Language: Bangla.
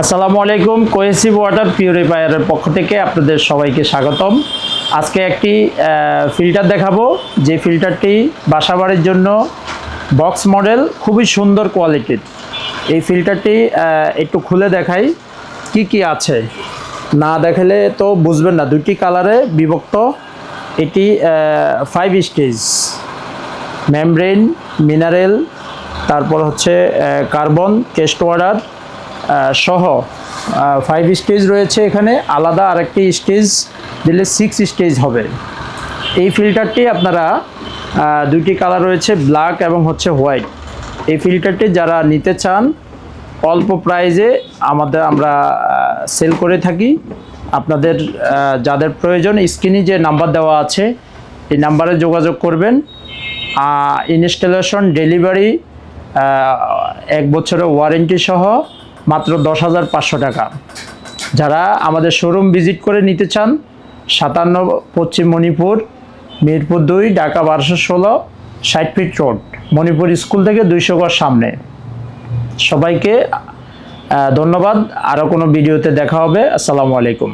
আসসালামু আলাইকুম। কোহেসিভ ওয়াটার পিউরিফায়ারের পক্ষ থেকে আপনাদের সবাইকে স্বাগতম। আজকে একটি ফিল্টার দেখাবো, যে ফিল্টারটি বাসাবাড়ির জন্য বক্স মডেল, খুবই সুন্দর কোয়ালিটির। এই ফিল্টারটি একটু খুলে দেখাই কি কি আছে, না দেখালে তো বুঝবেন না। দুটি কালারে বিভক্ত। এটি 5 স্টেজ মেমব্রেন, মিনারেল, তারপর হচ্ছে কার্বন, টেস্ট ওয়াটার সহ 5 স্টেজ রয়েছে। এখানে আলাদা আরেকটি স্টেজ দিলে 6 স্টেজ হবে। এই ফিল্টারটি আপনারা দুইটি কালার রয়েছে, ব্ল্যাক এবং হচ্ছে হোয়াইট। এই ফিল্টারটি যারা নিতে চান অল্প প্রাইজে আমরা সেল করে থাকি। আপনাদের যাদের প্রয়োজন স্ক্রিনে যে নাম্বার দেওয়া আছে এই নাম্বারে যোগাযোগ করবেন। ইনস্টলেশন, ডেলিভারি, 1 বছরের ওয়ারেন্টি সহ মাত্র 10,500 টাকা। যারা আমাদের শোরুম ভিজিট করে নিতে চান 57 পশ্চিম Manipur, Mirpur 2, Dhaka 1216, 60 fit road, Manipur school থেকে 200 গজ সামনে। সবাইকে ধন্যবাদ। আরও কোনো ভিডিওতে দেখা হবে। আসসালামু আলাইকুম।